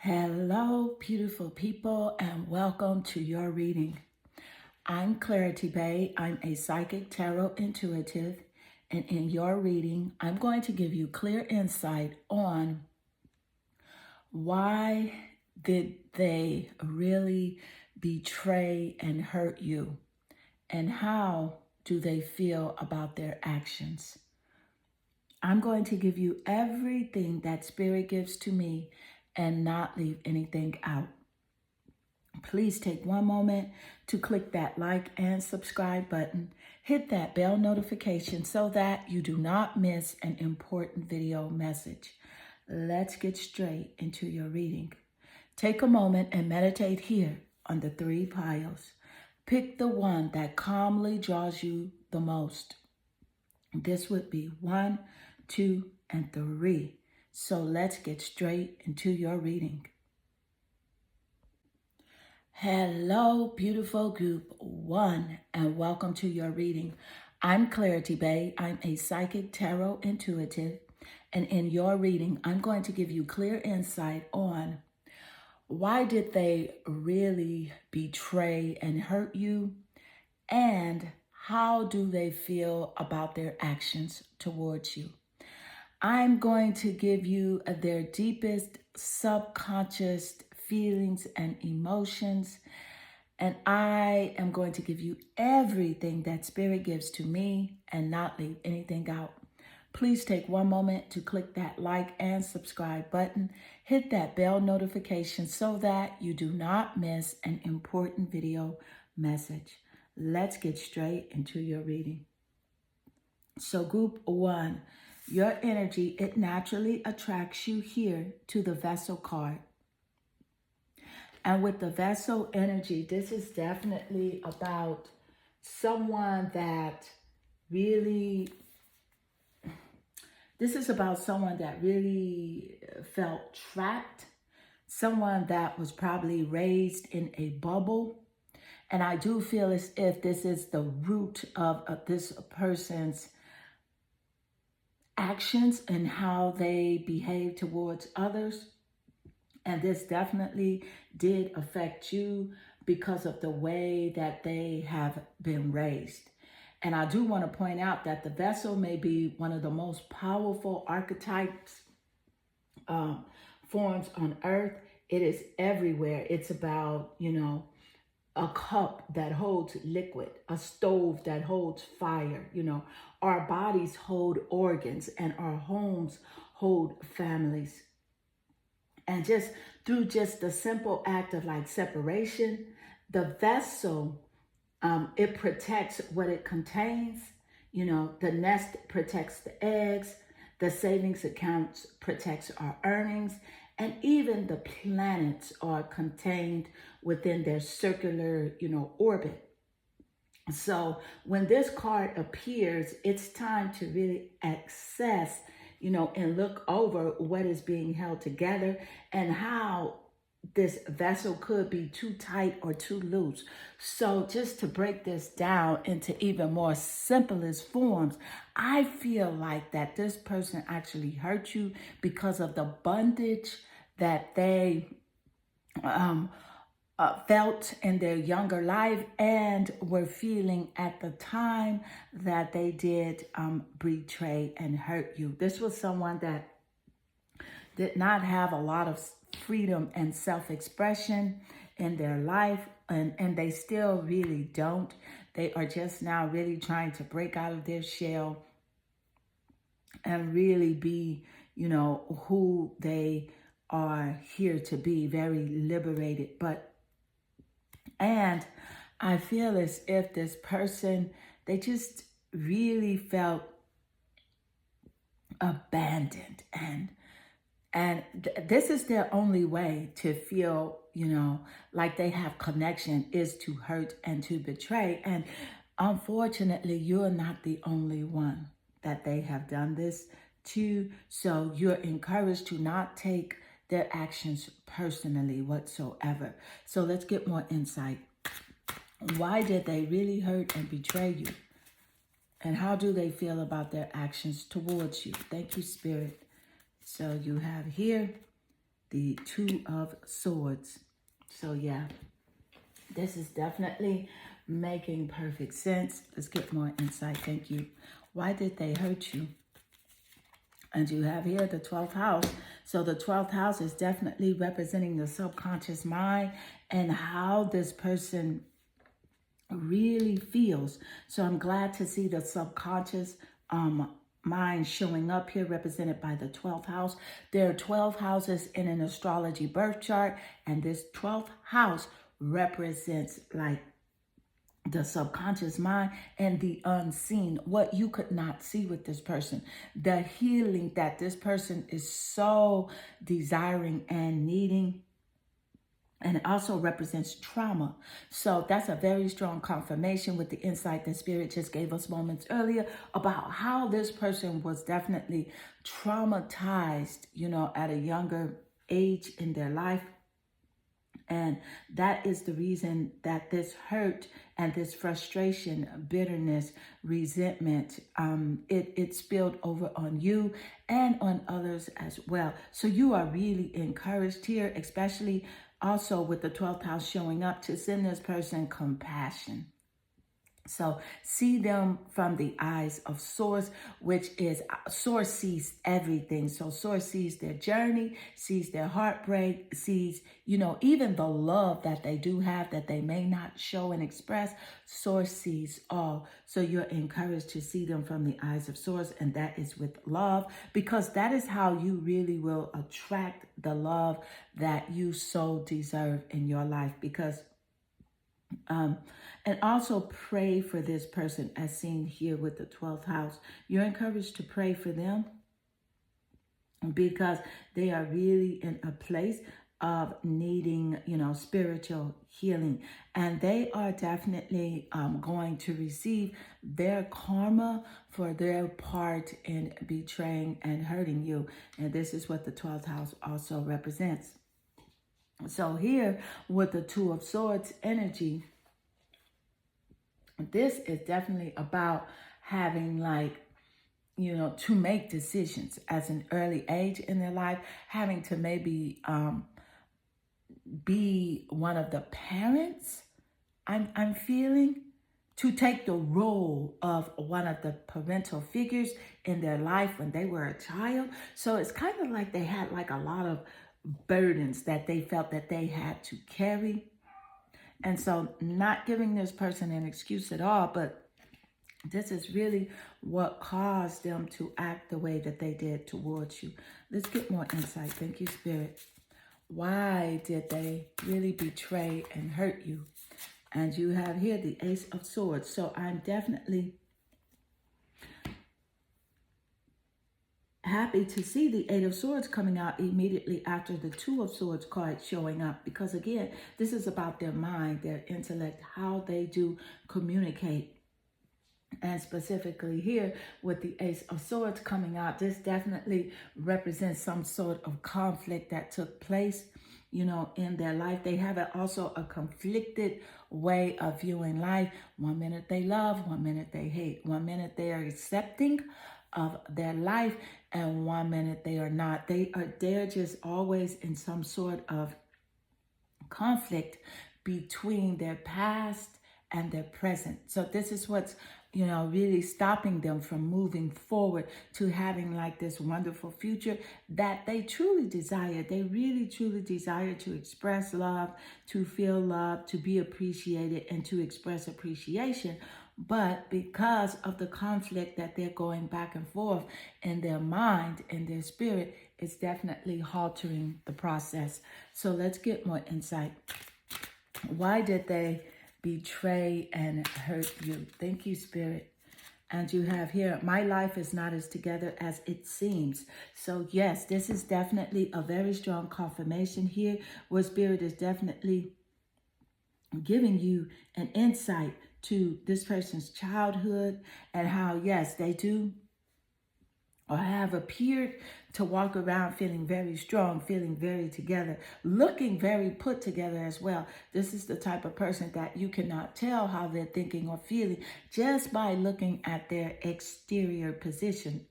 Hello, beautiful people, and welcome to your reading. I'm Clarity Bay. I'm a psychic tarot intuitive, and in your reading, I'm going to give you clear insight on why did they really betray and hurt you, and how do they feel about their actions. I'm going to give you everything that Spirit gives to me and not leave anything out. Please take one moment to click that like and subscribe button. Hit that bell notification so that you do not miss an important video message. Let's get straight into your reading. Take a moment and meditate here on the three piles. Pick the one that calmly draws you the most. This would be 1, 2, and 3. So let's get straight into your reading. Hello, beautiful group 1, and welcome to your reading. I'm Clarity Bay. I'm a psychic tarot intuitive, and in your reading, I'm going to give you clear insight on why did they really betray and hurt you, and how do they feel about their actions towards you. I'm going to give you their deepest subconscious feelings and emotions, and I am going to give you everything that Spirit gives to me and not leave anything out. Please take one moment to click that like and subscribe button. Hit that bell notification so that you do not miss an important video message. Let's get straight into your reading. So group 1, your energy, it naturally attracts you here to the Vessel card. And with the Vessel energy, this is definitely about someone that really, felt trapped, someone that was probably raised in a bubble. And I do feel as if this is the root of this person's actions and how they behave towards others. And this definitely did affect you because of the way that they have been raised. And I do want to point out that the Vessel may be one of the most powerful archetypes, forms on earth. It is everywhere. It's about, a cup that holds liquid, a stove that holds fire. Our bodies hold organs and our homes hold families. And just through just the simple act of like separation, the Vessel, it protects what it contains. The nest protects the eggs, the savings accounts protects our earnings, and even the planets are contained within their circular, orbit. So when this card appears, it's time to really access, and look over what is being held together and how this vessel could be too tight or too loose. So just to break this down into even more simplest forms, I feel like that this person actually hurt you because of the bondage that they felt in their younger life and were feeling at the time that they did betray and hurt you. This was someone that did not have a lot of freedom and self-expression in their life, and they still really don't. They are just now really trying to break out of their shell and really be, who they are here to be, very liberated. And I feel as if this person, they just really felt abandoned, and this is their only way to feel, like they have connection, is to hurt and to betray. And unfortunately, you're not the only one that they have done this to. So you're encouraged to not take their actions personally whatsoever. So let's get more insight. Why did they really hurt and betray you? And how do they feel about their actions towards you? Thank you, Spirit. So you have here the Two of Swords. So yeah, this is definitely making perfect sense. Let's get more insight. Thank you. Why did they hurt you? And you have here the 12th house. So the 12th house is definitely representing the subconscious mind and how this person really feels. So I'm glad to see the subconscious mind showing up here, represented by the 12th house. There are 12 houses in an astrology birth chart, and this 12th house represents like the subconscious mind and the unseen, what you could not see with this person, the healing that this person is so desiring and needing. And it also represents trauma. So that's a very strong confirmation with the insight that Spirit just gave us moments earlier about how this person was definitely traumatized, you know, at a younger age in their life. And that is the reason that this hurt and this frustration, bitterness, resentment, it spilled over on you and on others as well. So you are really encouraged here, especially also with the 12th house showing up, to send this person compassion. So see them from the eyes of Source, which is Source sees everything. So Source sees their journey, sees their heartbreak, sees, you know, even the love that they do have that they may not show and express. Source sees all. So you're encouraged to see them from the eyes of Source, and that is with love, because that is how you really will attract the love that you so deserve in your life. Because and also pray for this person as seen here with the 12th house. You're encouraged to pray for them because they are really in a place of needing, you know, spiritual healing. And they are definitely going to receive their karma for their part in betraying and hurting you. And this is what the 12th house also represents. So here with the Two of Swords energy, this is definitely about having, like, you know, to make decisions as an early age in their life, having to maybe be one of the parents, I'm feeling, to take the role of one of the parental figures in their life when they were a child. So it's kind of like they had like a lot of burdens that they felt that they had to carry. And so not giving this person an excuse at all, but this is really what caused them to act the way that they did towards you. Let's get more insight. Thank you, Spirit. Why did they really betray and hurt you? And you have here the Ace of Swords. So I'm definitely happy to see the Eight of Swords coming out immediately after the Two of Swords card showing up, because again, this is about their mind, their intellect, how they do communicate. And specifically here with the Ace of Swords coming out, this definitely represents some sort of conflict that took place, you know, in their life. They have also a conflicted way of viewing life. 1 minute they love, 1 minute they hate. 1 minute they are accepting of their life, and 1 minute they are not. They're just always in some sort of conflict between their past and their present. So this is what's, you know, really stopping them from moving forward to having like this wonderful future that they truly desire. They really truly desire to express love, to feel love, to be appreciated, and to express appreciation. But because of the conflict that they're going back and forth in their mind and their spirit, it's definitely haltering the process. So let's get more insight. Why did they betray and hurt you? Thank you, Spirit. And you have here, my life is not as together as it seems. So yes, this is definitely a very strong confirmation here, where Spirit is definitely giving you an insight to this person's childhood and how, yes, they do or have appeared to walk around feeling very strong, feeling very together, looking very put together as well. This is the type of person that you cannot tell how they're thinking or feeling just by looking at their exterior position.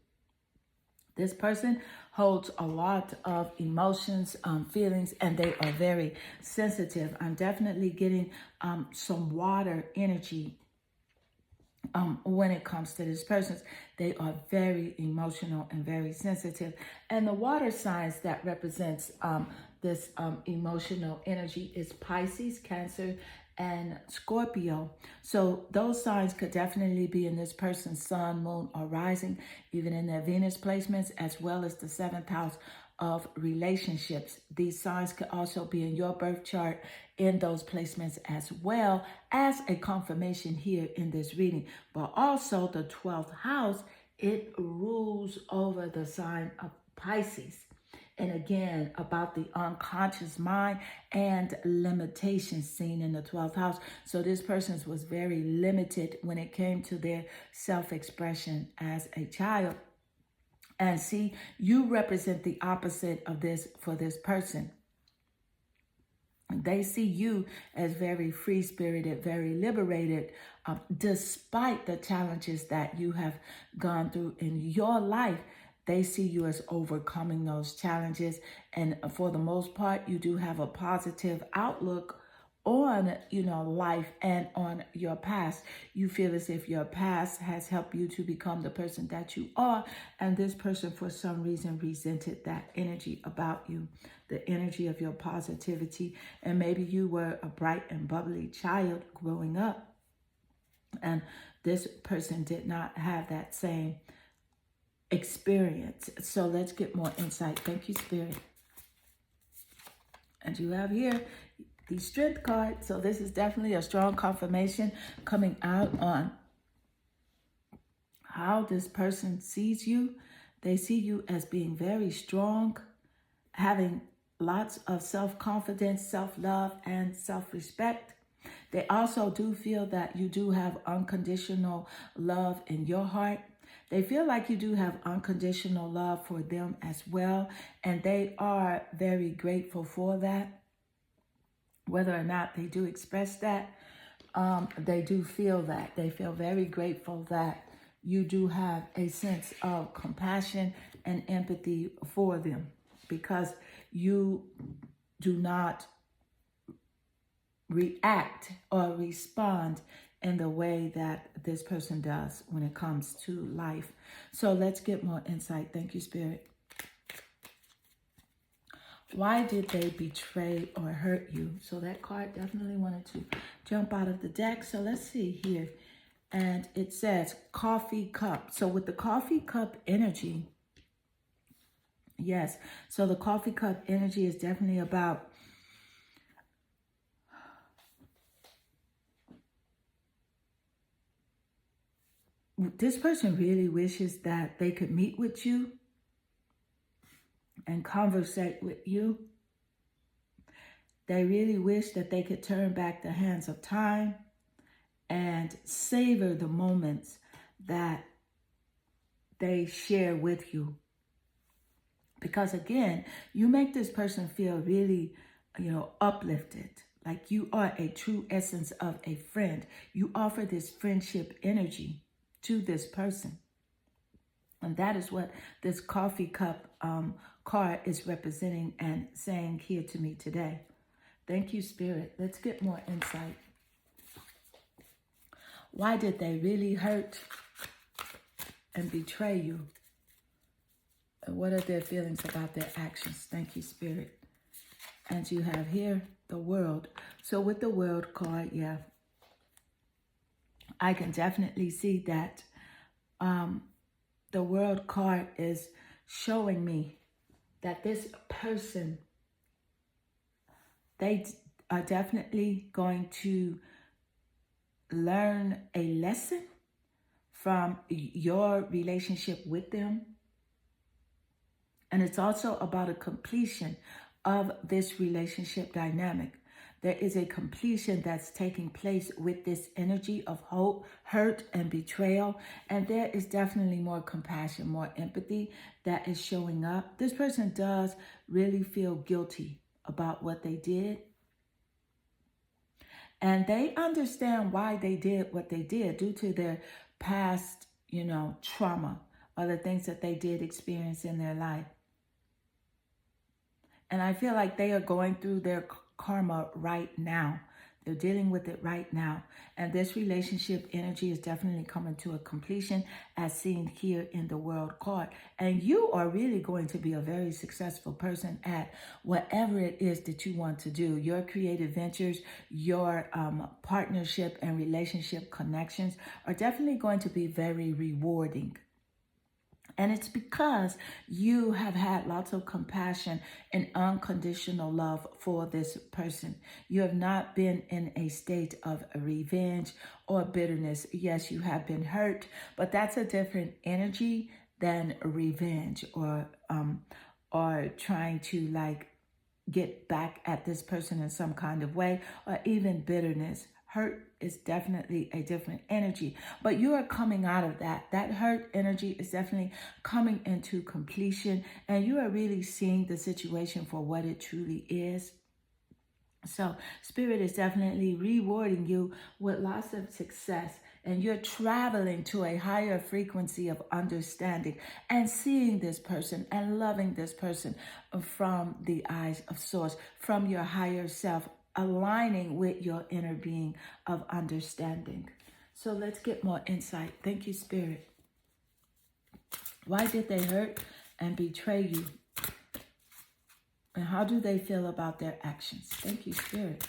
This person holds a lot of emotions, feelings, and they are very sensitive. I'm definitely getting some water energy when it comes to this person. They are very emotional and very sensitive. And the water signs that represents this emotional energy is Pisces, Cancer, and Scorpio. So those signs could definitely be in this person's sun, moon, or rising, even in their Venus placements, as well as the 7th house of relationships. These signs could also be in your birth chart in those placements, as well as a confirmation here in this reading. But also the 12th house, it rules over the sign of Pisces. And again, about the unconscious mind and limitations seen in the 12th house. So this person was very limited when it came to their self-expression as a child. And see, you represent the opposite of this for this person. They see you as very free-spirited, very liberated, despite the challenges that you have gone through in your life. They see you as overcoming those challenges. And for the most part, you do have a positive outlook on, life and on your past. You feel as if your past has helped you to become the person that you are. And this person, for some reason, resented that energy about you, the energy of your positivity. And maybe you were a bright and bubbly child growing up, and this person did not have that same experience. So let's get more insight. Thank you, Spirit. And you have here the Strength card. So this is definitely a strong confirmation coming out on how this person sees you. They see you as being very strong, having lots of self-confidence, self-love, and self-respect. They also do feel that you do have unconditional love in your heart. They feel like you do have unconditional love for them as well, and they are very grateful for that. Whether or not they do express that, they do feel that. They feel very grateful that you do have a sense of compassion and empathy for them, because you do not react or respond in the way that this person does when it comes to life. So let's get more insight. Thank you, Spirit. Why did they betray or hurt you? So that card definitely wanted to jump out of the deck. So let's see here. And it says coffee cup. So with the coffee cup energy, yes. So the coffee cup energy is definitely about this person really wishes that they could meet with you and conversate with you. They really wish that they could turn back the hands of time and savor the moments that they share with you. Because again, you make this person feel really, uplifted. Like you are a true essence of a friend. You offer this friendship energy to this person. And that is what this coffee cup card is representing and saying here to me today. Thank you, Spirit. Let's get more insight. Why did they really hurt and betray you? And what are their feelings about their actions? Thank you, Spirit. And you have here the World. So with the World card, yeah, I can definitely see that the World card is showing me that this person, they are definitely going to learn a lesson from your relationship with them. And it's also about a completion of this relationship dynamic. There is a completion that's taking place with this energy of hope, hurt, and betrayal. And there is definitely more compassion, more empathy that is showing up. This person does really feel guilty about what they did. And they understand why they did what they did due to their past, trauma. or the things that they did experience in their life. And I feel like they are going through their karma right now. They're dealing with it right now. And this relationship energy is definitely coming to a completion as seen here in the World card. And you are really going to be a very successful person at whatever it is that you want to do. Your creative ventures, your partnership and relationship connections are definitely going to be very rewarding. And it's because you have had lots of compassion and unconditional love for this person. You have not been in a state of revenge or bitterness. Yes, you have been hurt, but that's a different energy than revenge or trying to like get back at this person in some kind of way, or even bitterness. Hurt is definitely a different energy, but you are coming out of that. That hurt energy is definitely coming into completion, and you are really seeing the situation for what it truly is. So Spirit is definitely rewarding you with lots of success, and you're traveling to a higher frequency of understanding and seeing this person and loving this person from the eyes of Source, from your higher self, aligning with your inner being of understanding. So let's get more insight. Thank you, Spirit. Why did they hurt and betray you? And how do they feel about their actions? Thank you, Spirit.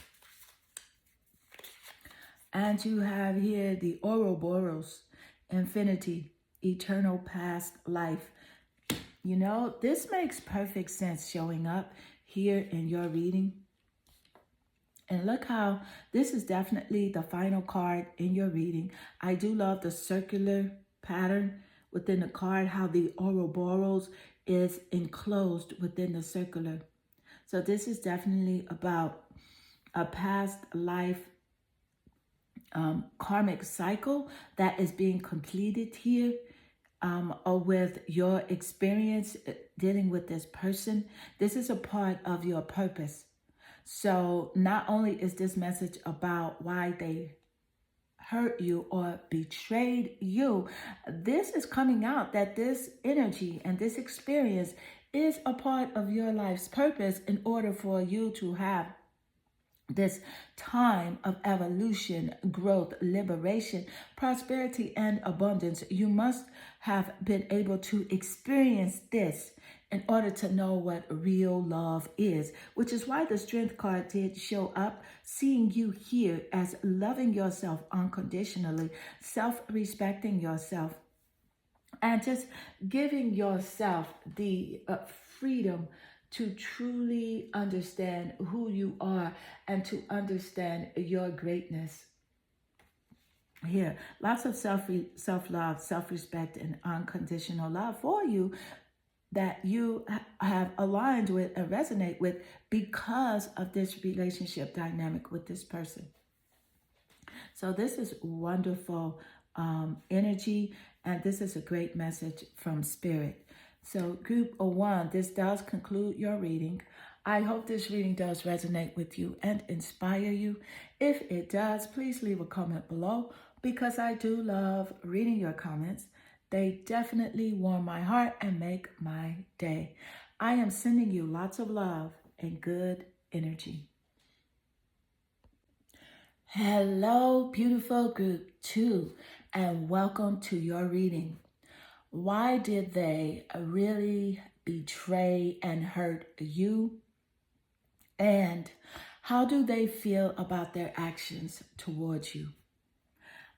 And you have here the Ouroboros, infinity, eternal past life. You know, this makes perfect sense showing up here in your reading. And look how this is definitely the final card in your reading. I do love the circular pattern within the card, how the Ouroboros is enclosed within the circular. So this is definitely about a past life karmic cycle that is being completed here, or with your experience dealing with this person. This is a part of your purpose. So not only is this message about why they hurt you or betrayed you, this is coming out that this energy and this experience is a part of your life's purpose in order for you to have this time of evolution, growth, liberation, prosperity, and abundance. You must have been able to experience this in order to know what real love is, which is why the Strength card did show up, seeing you here as loving yourself unconditionally, self-respecting yourself, and just giving yourself the freedom to truly understand who you are and to understand your greatness. Here, lots of self-love, self-respect, and unconditional love for you that you have aligned with and resonate with because of this relationship dynamic with this person. So this is wonderful energy, and this is a great message from Spirit. So group 1, this does conclude your reading. I hope this reading does resonate with you and inspire you. If it does, please leave a comment below, because I do love reading your comments. They definitely warm my heart and make my day. I am sending you lots of love and good energy. Hello, beautiful group 2, and welcome to your reading. Why did they really betray and hurt you? And how do they feel about their actions towards you?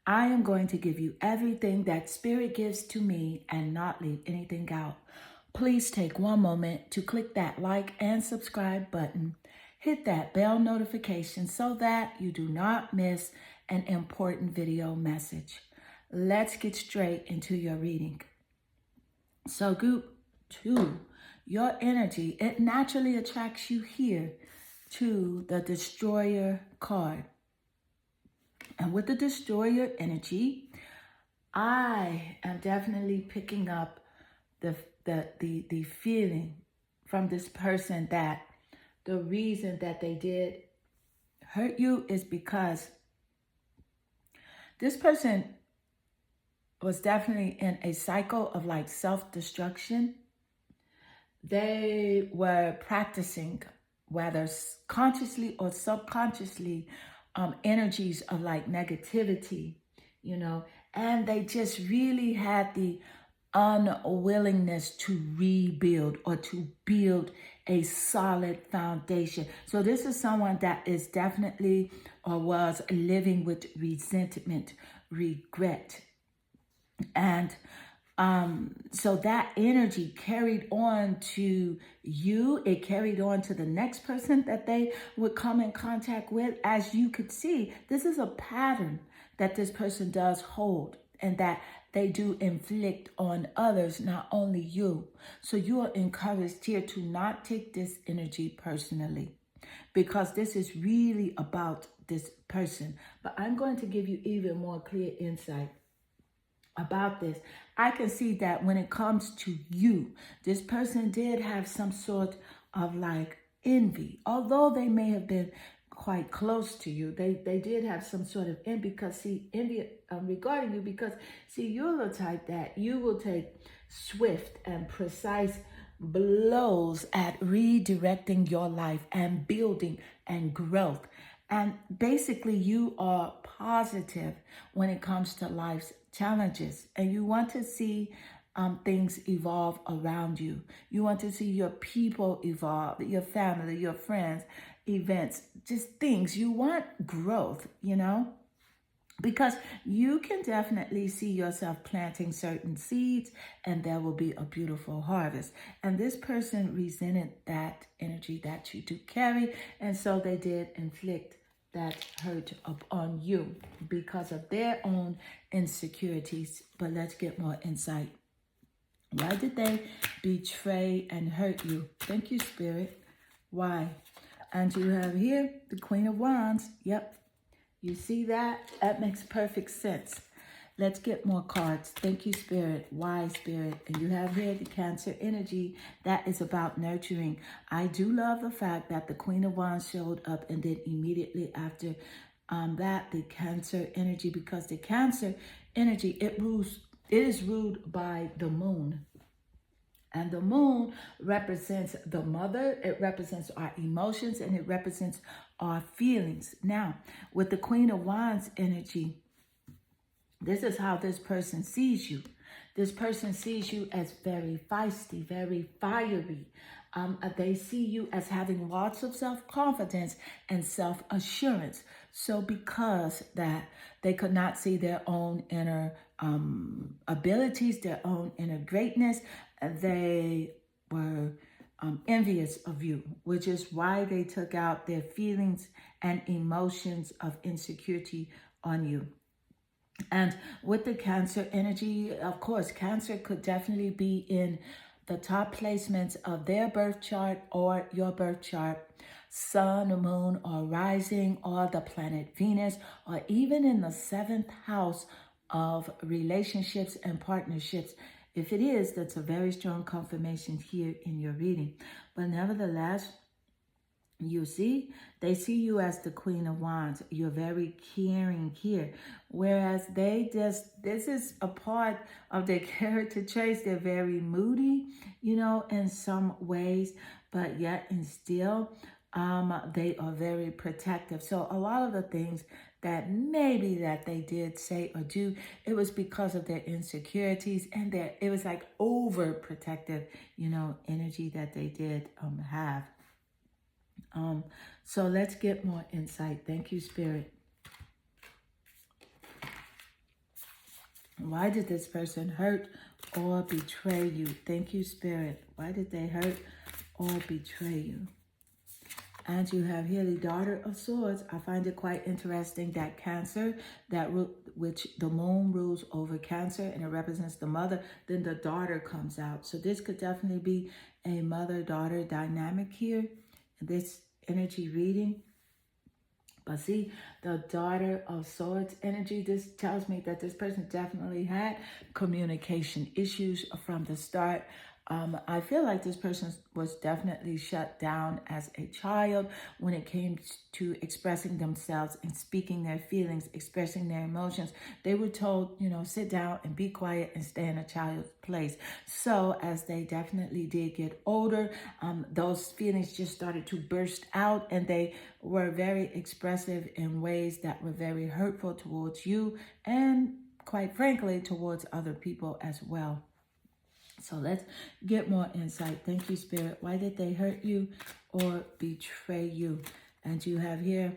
I am going to give you everything that Spirit gives to me and not leave anything out. Please take one moment to click that like and subscribe button. Hit that bell notification so that you do not miss an important video message. Let's get straight into your reading. So group 2, your energy, it naturally attracts you here to the Destroyer card. And with the Destroyer energy, I am definitely picking up the feeling from this person that the reason that they did hurt you is because this person was definitely in a cycle of like self-destruction. They were practicing, whether consciously or subconsciously, energies of like negativity, you know, and they just really had the unwillingness to rebuild or to build a solid foundation. So this is someone that is definitely or was living with resentment, regret, and so that energy carried on to you. It carried on to the next person that they would come in contact with. As you could see, this is a pattern that this person does hold and that they do inflict on others, not only you. So you are encouraged here to not take this energy personally, because this is really about this person. But I'm going to give you even more clear insight about this. I can see that when it comes to you, this person did have some sort of like envy. Although they may have been quite close to you, they did have some sort of envy, because see, envy regarding you, because see, you're the type that you will take swift and precise blows at redirecting your life and building and growth. And basically, you are positive when it comes to life's challenges, and you want to see things evolve around you. You want to see your people evolve, your family, your friends, events, just things. You want growth, you know? Because you can definitely see yourself planting certain seeds and there will be a beautiful harvest. And this person resented that energy that you do carry. And so they did inflict that hurt upon you because of their own insecurities. But let's get more insight. Why did they betray and hurt you? Thank you, Spirit. Why? And you have here the Queen of Wands. Yep. You see that? That makes perfect sense. Let's get more cards. Thank you, Spirit. Why, Spirit? And you have here the Cancer energy. That is about nurturing. I do love the fact that the Queen of Wands showed up, and then immediately after that, the Cancer energy, because the Cancer energy, it is ruled by the moon. And the moon represents the mother, it represents our emotions, and it represents our feelings. Now, with the Queen of Wands energy, this is how this person sees you. This person sees you as very feisty, very fiery. They see you as having lots of self-confidence and self-assurance. So because that, they could not see their own inner abilities, their own inner greatness, they were envious of you, which is why they took out their feelings and emotions of insecurity on you. And with the Cancer energy, of course, Cancer could definitely be in the top placements of their birth chart or your birth chart, sun, moon, or rising, or the planet Venus, or even in the 7th house of relationships and partnerships. If it is, that's a very strong confirmation here in your reading. But nevertheless, you see, they see you as the Queen of Wands. You're very caring here. Whereas this is a part of their character traits. They're very moody, you know, in some ways, but yet and still, they are very protective. So a lot of the things that maybe that they did say or do, it was because of their insecurities, and it was like overprotective, you know, energy that they did have. So let's get more insight. Thank you, Spirit. Why did this person hurt or betray you? Thank you, Spirit. Why did they hurt or betray you? And you have here the Daughter of Swords. I find it quite interesting that Cancer, which the moon rules over Cancer, and it represents the mother, then the daughter comes out. So this could definitely be a mother-daughter dynamic here in this energy reading. But see, the Daughter of Swords energy, this tells me that this person definitely had communication issues from the start. I feel like this person was definitely shut down as a child when it came to expressing themselves and speaking their feelings, expressing their emotions. They were told, sit down and be quiet and stay in a child's place. So as they definitely did get older, those feelings just started to burst out, and they were very expressive in ways that were very hurtful towards you and, quite frankly, towards other people as well. So let's get more insight. Thank you, Spirit. Why did they hurt you or betray you? And you have here,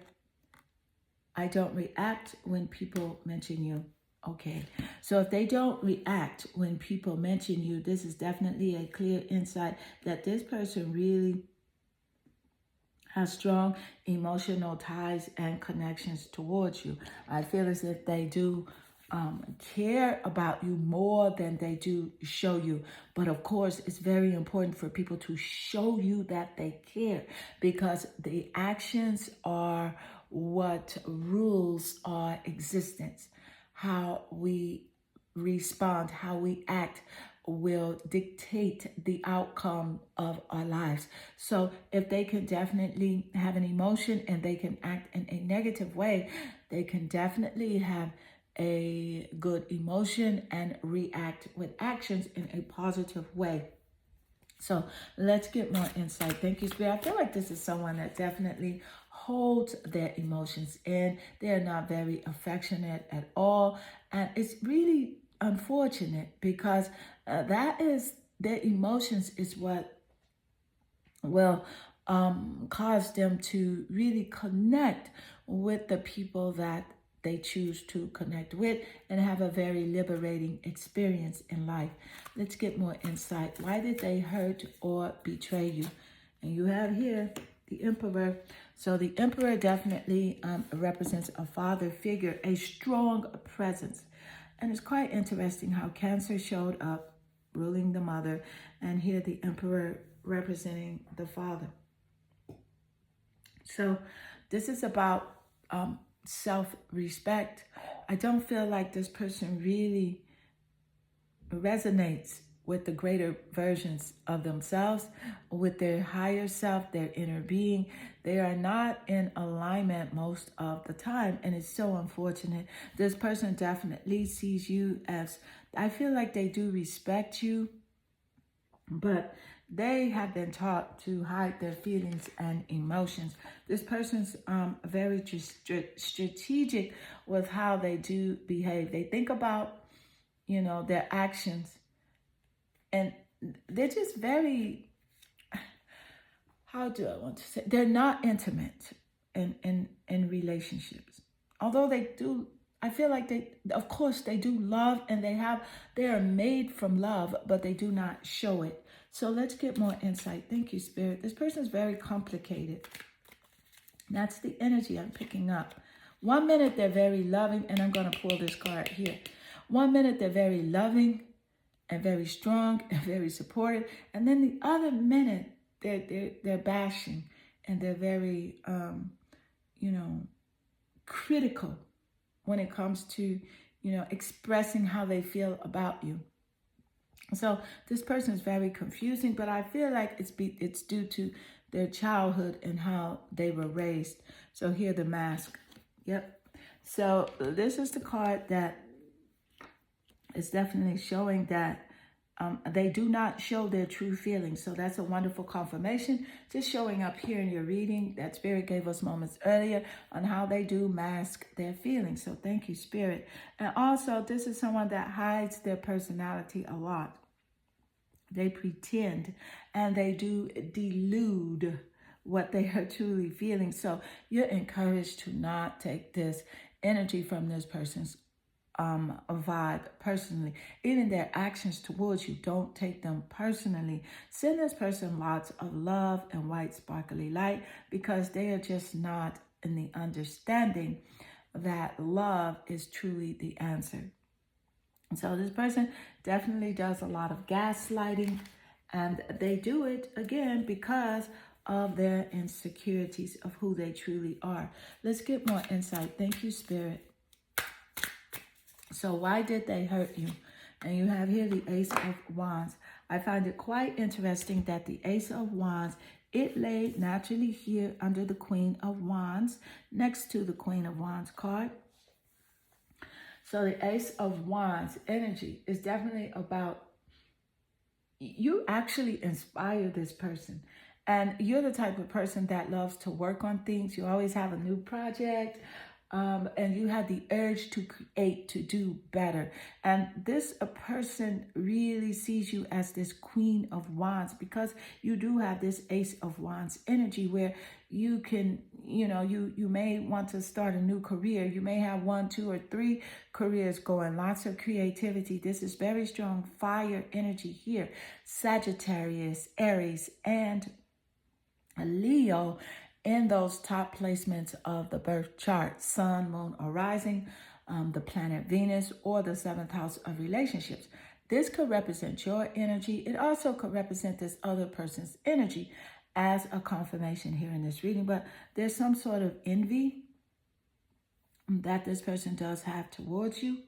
I don't react when people mention you. Okay, so if they don't react when people mention you, this is definitely a clear insight that this person really has strong emotional ties and connections towards you. I feel as if they do care about you more than they do show you. But of course, it's very important for people to show you that they care, because the actions are what rules our existence. How we respond, how we act will dictate the outcome of our lives. So if they can definitely have an emotion and they can act in a negative way, they can definitely have a good emotion and react with actions in a positive way. So let's get more insight. Thank you, Spirit. I feel like this is someone that definitely holds their emotions in. They're not very affectionate at all. And it's really unfortunate, because that is, their emotions is what will cause them to really connect with the people that they choose to connect with and have a very liberating experience in life. Let's get more insight. Why did they hurt or betray you? And you have here the Emperor. So the Emperor definitely represents a father figure, a strong presence. And it's quite interesting how Cancer showed up, ruling the mother, and here the Emperor representing the father. So this is about self-respect. I don't feel like this person really resonates with the greater versions of themselves, with their higher self, their inner being. They are not in alignment most of the time, and it's so unfortunate. This person definitely sees you as, I feel like they do respect you, but they have been taught to hide their feelings and emotions. This person's very strategic with how they do behave. They think about, their actions, and they're just very, how do I want to say? They're not intimate in relationships. Although they do, I feel like they, of course, they do love, and they are made from love, but they do not show it. So let's get more insight. Thank you, Spirit. This person is very complicated. That's the energy I'm picking up. 1 minute, they're very loving, and I'm going to pull this card here. 1 minute, they're very loving and very strong and very supportive. And then the other minute, they're bashing, and they're very, critical when it comes to, expressing how they feel about you. So this person is very confusing, but I feel like it's due to their childhood and how they were raised. So here, the Mask. Yep. So this is the card that is definitely showing that they do not show their true feelings. So that's a wonderful confirmation, just showing up here in your reading that Spirit gave us moments earlier on how they do mask their feelings. So thank you, Spirit. And also, this is someone that hides their personality a lot. They pretend, and they do delude what they are truly feeling. So you're encouraged to not take this energy from this person's vibe personally. Even their actions towards you, don't take them personally. Send this person lots of love and white sparkly light, because they are just not in the understanding that love is truly the answer. So this person definitely does a lot of gaslighting, and they do it, again, because of their insecurities of who they truly are. Let's get more insight. Thank you, Spirit. So why did they hurt you? And you have here the Ace of Wands. I find it quite interesting that the Ace of Wands, it lay naturally here under the Queen of Wands, next to the Queen of Wands card. So the Ace of Wands energy is definitely about you actually inspire this person. And you're the type of person that loves to work on things. You always have a new project. And you have the urge to create, to do better. And this a person really sees you as this Queen of Wands, because you do have this Ace of Wands energy where you can, you may want to start a new career. You may have 1, 2, or 3 careers going, lots of creativity. This is very strong fire energy here. Sagittarius, Aries, and Leo in those top placements of the birth chart: sun, moon, or rising, the planet Venus, or the 7th house of relationships. This could represent your energy. It also could represent this other person's energy as a confirmation here in this reading. But there's some sort of envy that this person does have towards you.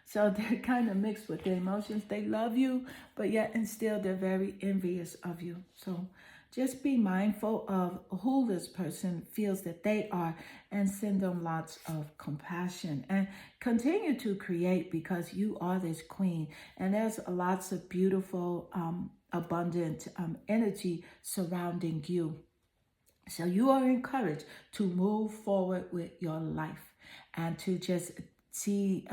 So they're kind of mixed with their emotions. They love you, but yet and still they're very envious of you. So just be mindful of who this person feels that they are and send them lots of compassion and continue to create, because you are this queen and there's lots of beautiful, abundant energy surrounding you. So you are encouraged to move forward with your life and to just see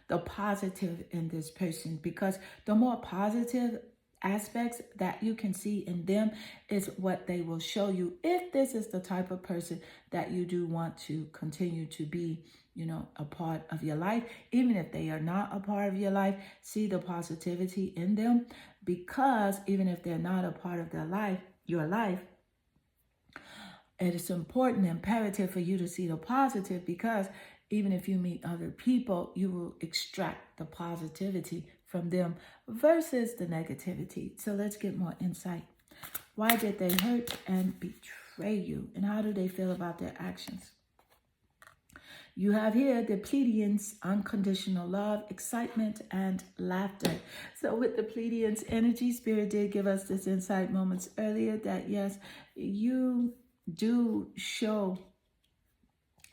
the positive in this person, because the more positive aspects that you can see in them is what they will show you, if this is the type of person that you do want to continue to be, a part of your life. Even if they are not a part of your life, see the positivity in them, because even if they're not a part of your life, it is important, imperative for you to see the positive, because even if you meet other people, you will extract the positivity from them versus the negativity. So let's get more insight. Why did they hurt and betray you? And how do they feel about their actions? You have here the Pleiadians, unconditional love, excitement, and laughter. So with the Pleiadians energy, Spirit did give us this insight moments earlier that yes, you do show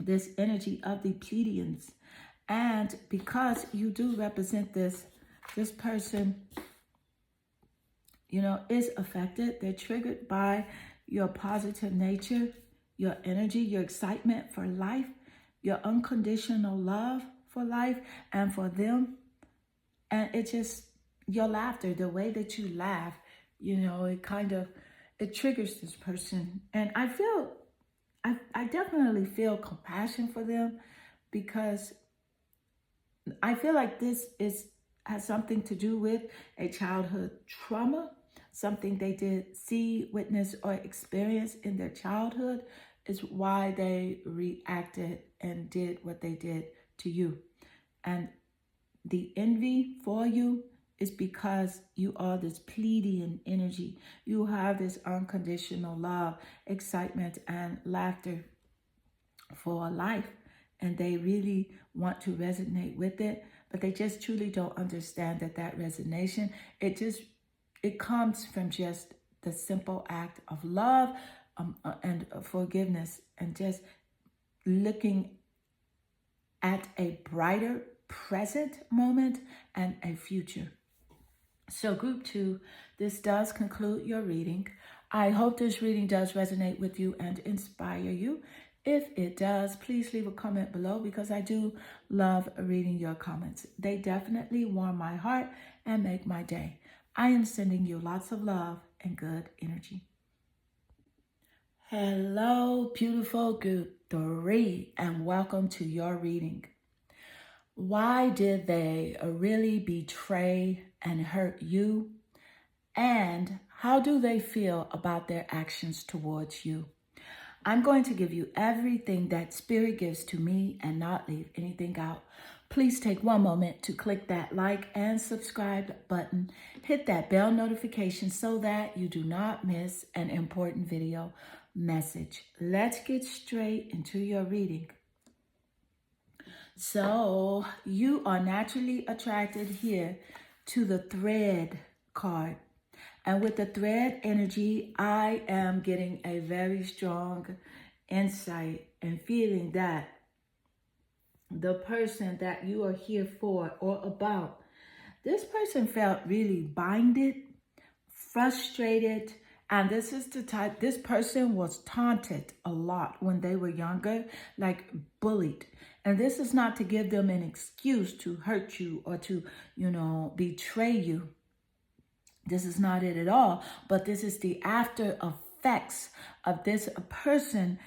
this energy of the Pleiadians. And because you do represent this person, is affected. They're triggered by your positive nature, your energy, your excitement for life, your unconditional love for life and for them. And it just, your laughter, the way that you laugh, it triggers this person. And I definitely feel compassion for them, because I feel like this has something to do with a childhood trauma, something they did see, witness, or experience in their childhood is why they reacted and did what they did to you. And the envy for you is because you are this Pleiadian energy. You have this unconditional love, excitement, and laughter for life. And they really want to resonate with it, but they just truly don't understand that resonation, it comes from just the simple act of love and forgiveness, and just looking at a brighter present moment and a future. So group 2, this does conclude your reading. I hope this reading does resonate with you and inspire you. If it does, please leave a comment below, because I do love reading your comments. They definitely warm my heart and make my day. I am sending you lots of love and good energy. Hello, beautiful group 3, and welcome to your reading. Why did they really betray and hurt you? And how do they feel about their actions towards you? I'm going to give you everything that Spirit gives to me and not leave anything out. Please take one moment to click that like and subscribe button. Hit that bell notification so that you do not miss an important video message. Let's get straight into your reading. So you are naturally attracted here to the thread card. And with the thread energy, I am getting a very strong insight and feeling that the person that you are here for or about, this person felt really binded, frustrated, and this is the type, this person was taunted a lot when they were younger, like bullied. And this is not to give them an excuse to hurt you or to, betray you. This is not it at all, but this is the after effects of this person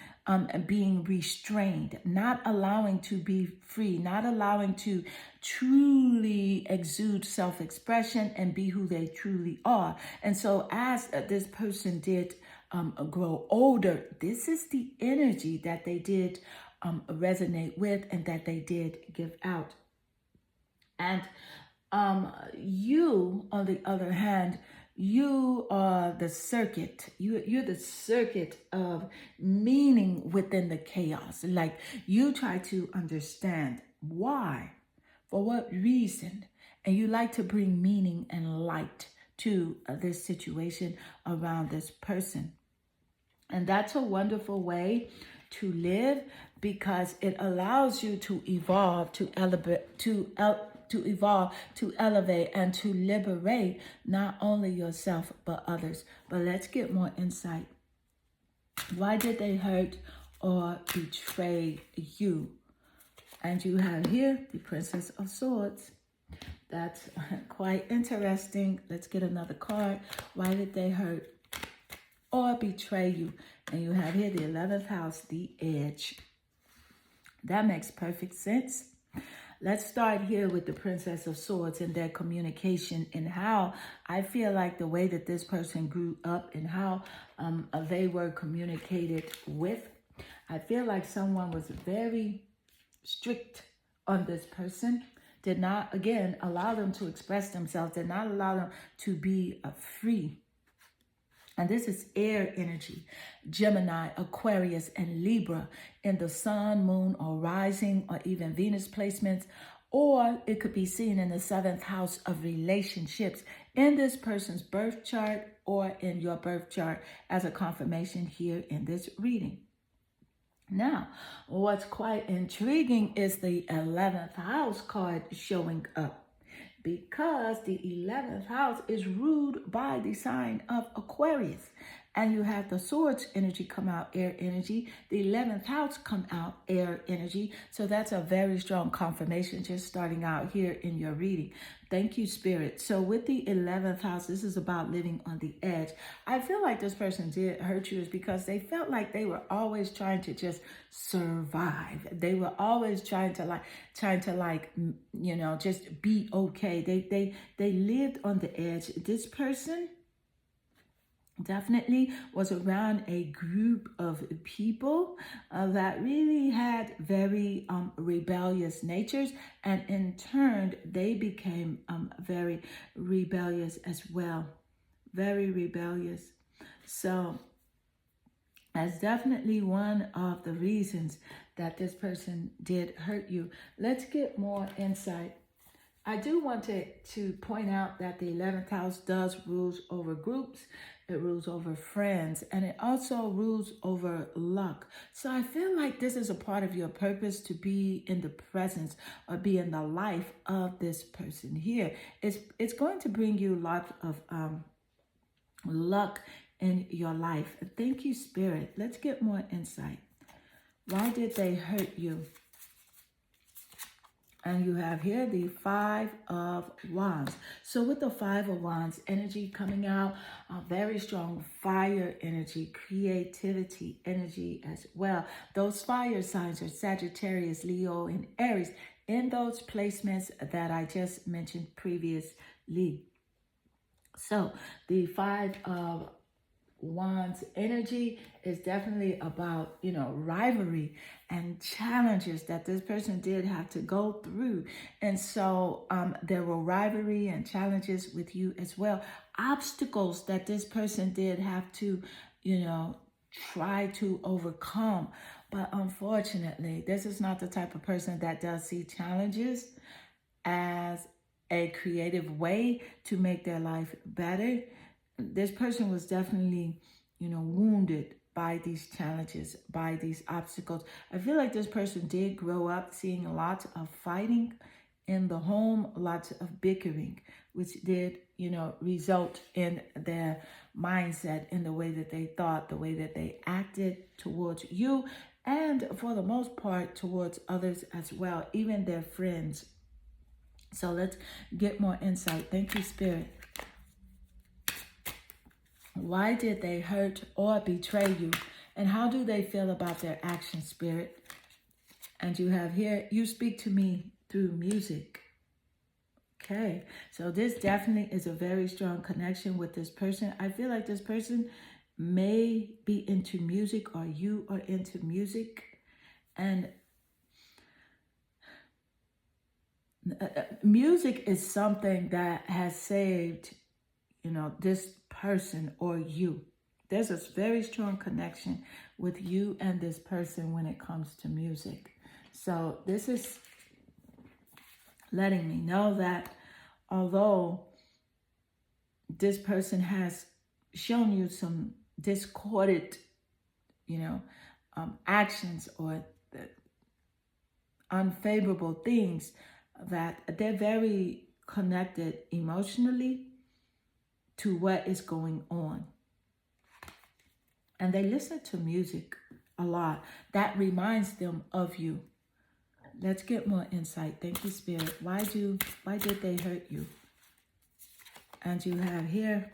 being restrained, not allowing to be free, not allowing to truly exude self-expression and be who they truly are. And so as this person did grow older, this is the energy that they did resonate with and that they did give out. And you, on the other hand, you are the circuit. You're the circuit of meaning within the chaos. Like you try to understand why, for what reason, and you like to bring meaning and light to this situation around this person. And that's a wonderful way to live because it allows you to evolve, to elevate, to elevate and to liberate not only yourself but others. But let's get more insight. Why did they hurt or betray you? And you have here the Princess of Swords. That's quite interesting. Let's get another card. Why did they hurt or betray you? And you have here the 11th house, the Edge. That makes perfect sense. Let's start here with the Princess of Swords and their communication and how I feel like the way that this person grew up and how they were communicated with. I feel like someone was very strict on this person, did not, again, allow them to express themselves, did not allow them to be free. And this is air energy, Gemini, Aquarius, and Libra in the sun, moon, or rising, or even Venus placements. Or it could be seen in the 7th house of relationships in this person's birth chart or in your birth chart as a confirmation here in this reading. Now, what's quite intriguing is the 11th house card showing up. Because the 11th house is ruled by the sign of Aquarius. And you have the swords energy come out, air energy. The 11th house come out, air energy. So that's a very strong confirmation just starting out here in your reading. Thank you, Spirit. So with the 11th house, this is about living on the edge. I feel like this person did hurt you is because they felt like they were always trying to just survive. They were always trying to just be okay. They lived on the edge. This person definitely was around a group of people that really had very rebellious natures, and in turn they became very rebellious as well, very rebellious. So that's definitely one of the reasons that this person did hurt you. Let's get more insight. I do want to point out that the 11th house does rules over groups, it rules over friends, and it also rules over luck. So I feel like this is a part of your purpose to be in the presence or be in the life of this person here. It's going to bring you lots of luck in your life. Thank you, Spirit. Let's get more insight. Why did they hurt you? And you have here the 5 of Wands. So with the 5 of Wands energy coming out, a very strong fire energy, creativity energy as well. Those fire signs are Sagittarius, Leo, and Aries in those placements that I just mentioned previously. So the 5 of Wands energy is definitely about, rivalry and challenges that this person did have to go through. And so there were rivalry and challenges with you as well. Obstacles that this person did have to, try to overcome. But unfortunately, this is not the type of person that does see challenges as a creative way to make their life better. this person was definitely, wounded by these challenges, by these obstacles. I feel like this person did grow up seeing a lot of fighting in the home, lots of bickering, which did, result in their mindset, in the way that they thought, the way that they acted towards you, and for the most part towards others as well, even their friends. So let's get more insight. Thank you, Spirit. Why did they hurt or betray you? And how do they feel about their action, Spirit? And you have here, you speak to me through music. Okay, so this definitely is a very strong connection with this person. I feel like this person may be into music, or you are into music. And music is something that has saved, this person or you. There's a very strong connection with you and this person when it comes to music. So this is letting me know that although this person has shown you some discordant, actions or unfavorable things, that they're very connected emotionally to what is going on. And they listen to music a lot. That reminds them of you. Let's get more insight. Thank you, Spirit. Why did they hurt you? And you have here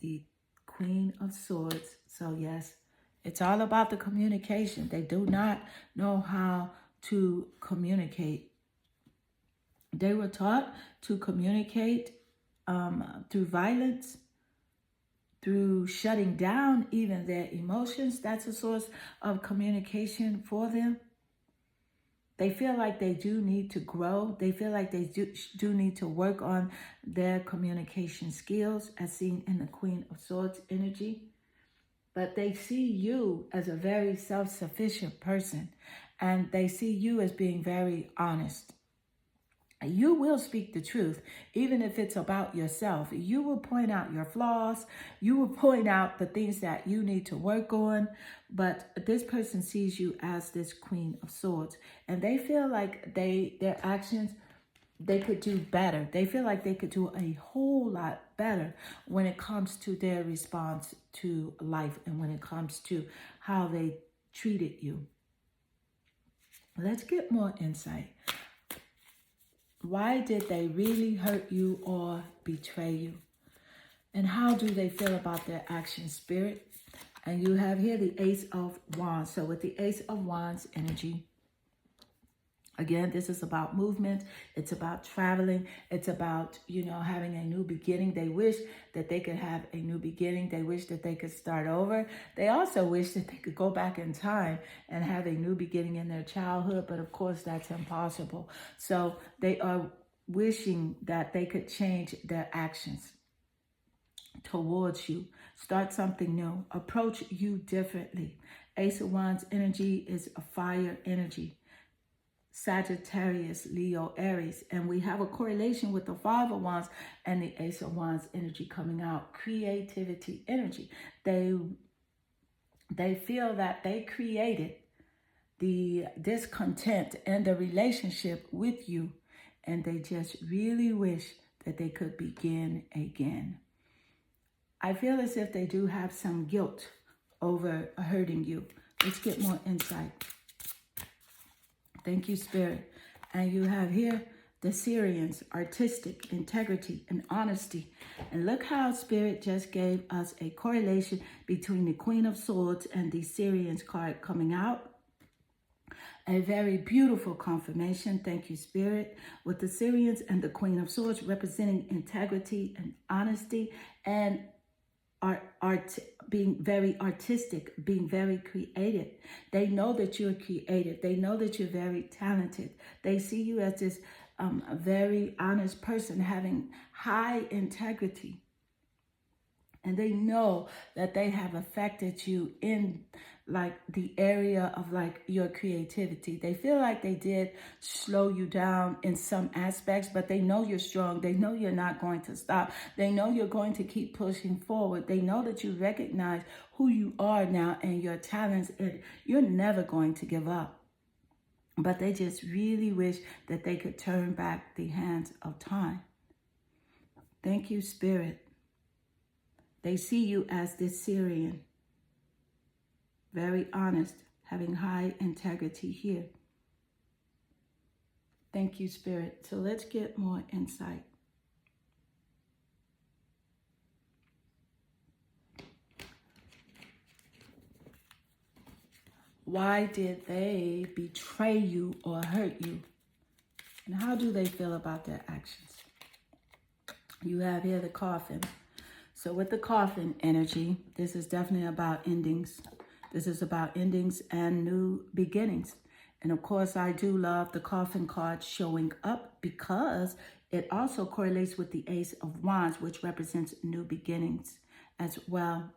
the Queen of Swords. So yes, it's all about the communication. They do not know how to communicate. They were taught to communicate through violence, through shutting down even their emotions. That's a source of communication for them. They feel like they do need to grow. They feel like they do need to work on their communication skills, as seen in the Queen of Swords energy. But they see you as a very self-sufficient person, and they see you as being very honest. You will speak the truth, even if it's about yourself. You will point out your flaws. You will point out the things that you need to work on. But this person sees you as this Queen of Swords, and they feel like their actions, they could do better. They feel like they could do a whole lot better when it comes to their response to life and when it comes to how they treated you. Let's get more insight. Why did they really hurt you or betray you? And how do they feel about their action, Spirit? And you have here the Ace of Wands. So with the Ace of Wands energy, again, this is about movement. It's about traveling. It's about, having a new beginning. They wish that they could have a new beginning. They wish that they could start over. They also wish that they could go back in time and have a new beginning in their childhood. But of course, that's impossible. So they are wishing that they could change their actions towards you. Start something new. Approach you differently. Ace of Wands energy is a fire energy. Sagittarius, Leo, Aries. And we have a correlation with the Five of Wands and the Ace of Wands energy coming out. Creativity energy. They feel that they created the discontent and the relationship with you, and they just really wish that they could begin again. I feel as if they do have some guilt over hurting you. Let's get more insight. Thank you, Spirit. And you have here the Syrians, artistic, integrity, and honesty. And look how Spirit just gave us a correlation between the Queen of Swords and the Syrians card coming out. A very beautiful confirmation. Thank you, Spirit. With the Syrians and the Queen of Swords representing integrity and honesty and art, being very artistic, being very creative. They know that you're creative. They know that you're very talented. They see you as this very honest person having high integrity. and they know that they have affected you in like the area of like your creativity. They feel like they did slow you down in some aspects, but they know you're strong. They know you're not going to stop. They know you're going to keep pushing forward. They know that you recognize who you are now and your talents, and you're never going to give up. But they just really wish that they could turn back the hands of time. Thank you, Spirit. They see you as this Syrian, very honest, having high integrity here. Thank you, Spirit. So let's get more insight. Why did they betray you or hurt you? And how do they feel about their actions? You have here the coffin. So with the coffin energy, this is definitely about endings. This is about endings and new beginnings. And of course, I do love the coffin card showing up because it also correlates with the Ace of Wands, which represents new beginnings as well.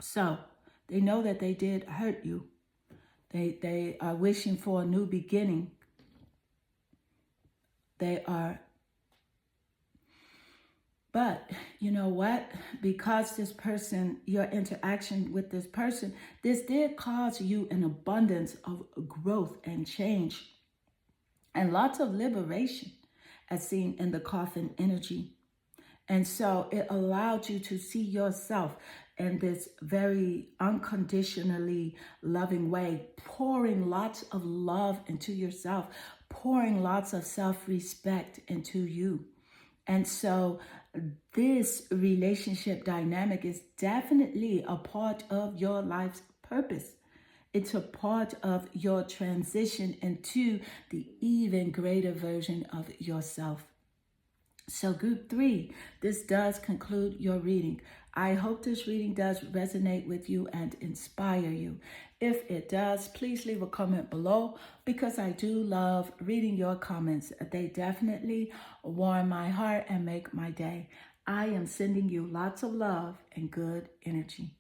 So they know that they did hurt you. They are wishing for a new beginning. But you know what? Because this person, your interaction with this person, this did cause you an abundance of growth and change and lots of liberation as seen in the coffin energy. And so it allowed you to see yourself in this very unconditionally loving way, pouring lots of love into yourself, pouring lots of self-respect into you. And so this relationship dynamic is definitely a part of your life's purpose. It's a part of your transition into the even greater version of yourself. So group 3, this does conclude your reading. I hope this reading does resonate with you and inspire you. If it does, please leave a comment below because I do love reading your comments. They definitely warm my heart and make my day. I am sending you lots of love and good energy.